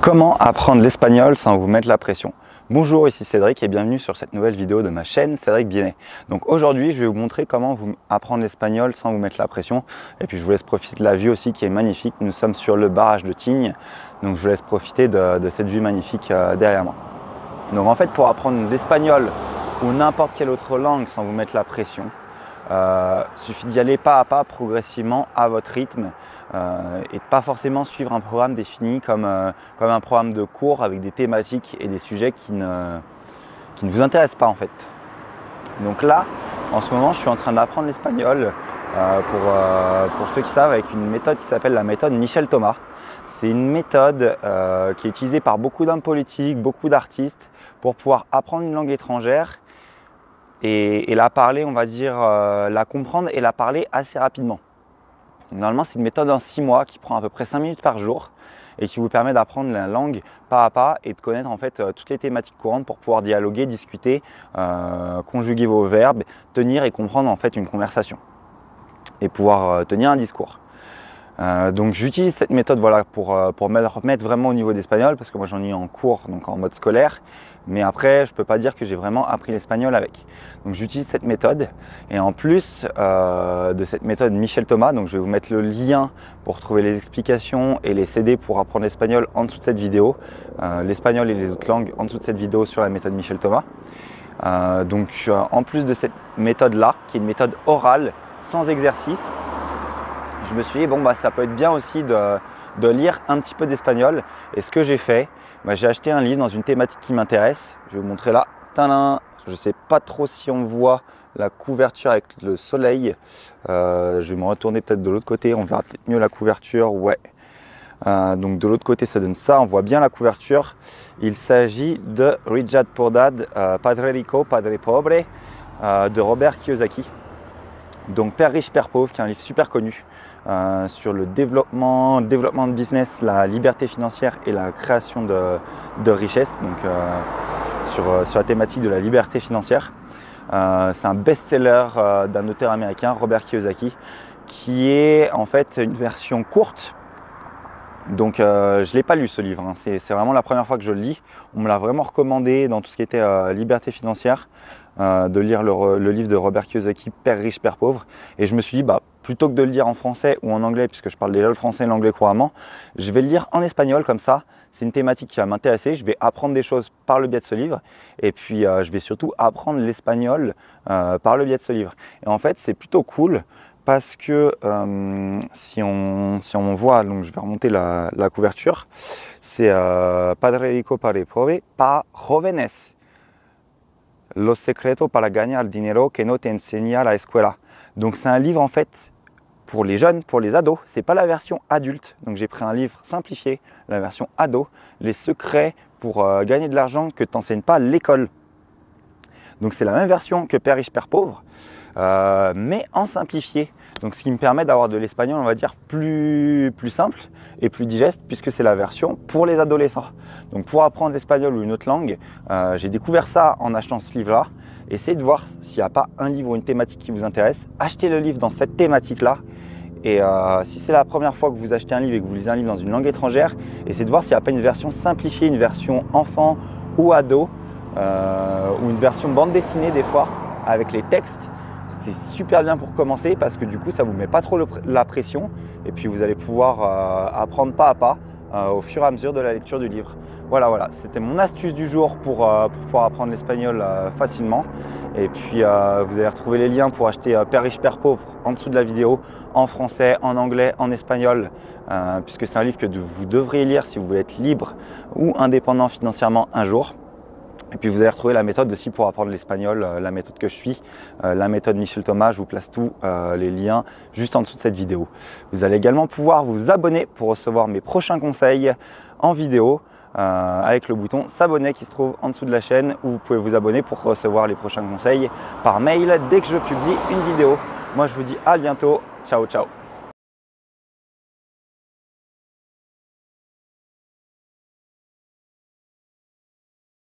Comment apprendre l'espagnol sans vous mettre la pression? Bonjour, ici Cédric et bienvenue sur cette nouvelle vidéo de ma chaîne Cédric Biennet. Donc aujourd'hui, je vais vous montrer comment apprendre l'espagnol sans vous mettre la pression. Et puis je vous laisse profiter de la vue aussi qui est magnifique. Nous sommes sur le barrage de Tignes, donc je vous laisse profiter de cette vue magnifique derrière moi. Donc en fait, pour apprendre l'espagnol ou n'importe quelle autre langue sans vous mettre la pression, suffit d'y aller pas à pas, progressivement, à votre rythme et pas forcément suivre un programme défini comme un programme de cours avec des thématiques et des sujets qui ne vous intéressent pas en fait. Donc là, en ce moment, je suis en train d'apprendre l'espagnol pour ceux qui savent, avec une méthode qui s'appelle la méthode Michel Thomas. C'est une méthode qui est utilisée par beaucoup d'hommes politiques, beaucoup d'artistes pour pouvoir apprendre une langue étrangère et la parler, on va dire, la comprendre et la parler assez rapidement. Donc, normalement, c'est une méthode en 6 mois qui prend à peu près 5 minutes par jour et qui vous permet d'apprendre la langue pas à pas et de connaître en fait toutes les thématiques courantes pour pouvoir dialoguer, discuter, conjuguer vos verbes, tenir et comprendre en fait une conversation et pouvoir tenir un discours. Donc j'utilise cette méthode pour me remettre vraiment au niveau d'espagnol parce que moi j'en ai en cours, donc en mode scolaire, mais après je ne peux pas dire que j'ai vraiment appris l'espagnol avec. Donc j'utilise cette méthode et en plus de cette méthode Michel Thomas, donc je vais vous mettre le lien pour trouver les explications et les CD pour apprendre l'espagnol en dessous de cette vidéo, l'espagnol et les autres langues en dessous de cette vidéo sur la méthode Michel Thomas. En plus de cette méthode là, qui est une méthode orale sans exercice, je me suis dit, ça peut être bien aussi de lire un petit peu d'espagnol. Et ce que j'ai fait, j'ai acheté un livre dans une thématique qui m'intéresse. Je vais vous montrer là. Tadam! Je ne sais pas trop si on voit la couverture avec le soleil. Je vais me retourner peut-être de l'autre côté. On verra peut-être mieux la couverture. Ouais. Donc de l'autre côté, ça donne ça. On voit bien la couverture. Il s'agit de Rich Dad Poor Dad, Padre Rico, Padre Pobre, de Robert Kiyosaki. Donc Père riche, Père pauvre, qui est un livre super connu sur le développement de business, la liberté financière et la création de richesse, donc sur la thématique de la liberté financière. C'est un best-seller d'un auteur américain, Robert Kiyosaki, qui est en fait une version courte. Donc je ne l'ai pas lu ce livre, hein. C'est vraiment la première fois que je le lis. On me l'a vraiment recommandé dans tout ce qui était liberté financière, de lire le livre de Robert Kiyosaki, Père riche, Père pauvre. Et je me suis dit, plutôt que de le lire en français ou en anglais, puisque je parle déjà le français et l'anglais couramment, je vais le lire en espagnol comme ça. C'est une thématique qui va m'intéresser. Je vais apprendre des choses par le biais de ce livre. Et puis je vais surtout apprendre l'espagnol par le biais de ce livre. Et en fait, c'est plutôt cool. Parce que si on voit, donc je vais remonter la couverture, c'est Padre Rico, Padre Pobre, pa jóvenes. Los secretos para ganar dinero que no te enseña la escuela. Donc c'est un livre en fait pour les jeunes, pour les ados. C'est pas la version adulte. Donc j'ai pris un livre simplifié, la version ado, les secrets pour gagner de l'argent que t'enseignes pas à l'école. Donc c'est la même version que Père riche, Père pauvre. Mais en simplifié. Donc ce qui me permet d'avoir de l'espagnol, on va dire, plus simple et plus digeste, puisque c'est la version pour les adolescents. Donc pour apprendre l'espagnol ou une autre langue, j'ai découvert ça en achetant ce livre-là. Essayez de voir s'il n'y a pas un livre ou une thématique qui vous intéresse. Achetez le livre dans cette thématique-là. Et si c'est la première fois que vous achetez un livre et que vous lisez un livre dans une langue étrangère, essayez de voir s'il n'y a pas une version simplifiée, une version enfant ou ado, ou une version bande dessinée des fois, avec les textes. C'est super bien pour commencer parce que du coup ça ne vous met pas trop la pression et puis vous allez pouvoir apprendre pas à pas au fur et à mesure de la lecture du livre. Voilà, c'était mon astuce du jour pour pouvoir apprendre l'espagnol facilement. Et puis vous allez retrouver les liens pour acheter Père riche, Père pauvre en dessous de la vidéo, en français, en anglais, en espagnol, puisque c'est un livre que vous devriez lire si vous voulez être libre ou indépendant financièrement un jour. Et puis vous allez retrouver la méthode aussi pour apprendre l'espagnol, la méthode que je suis, la méthode Michel Thomas. Je vous place tous les liens juste en dessous de cette vidéo. Vous allez également pouvoir vous abonner pour recevoir mes prochains conseils en vidéo avec le bouton s'abonner qui se trouve en dessous de la chaîne, où vous pouvez vous abonner pour recevoir les prochains conseils par mail dès que je publie une vidéo. Moi je vous dis à bientôt, ciao ciao.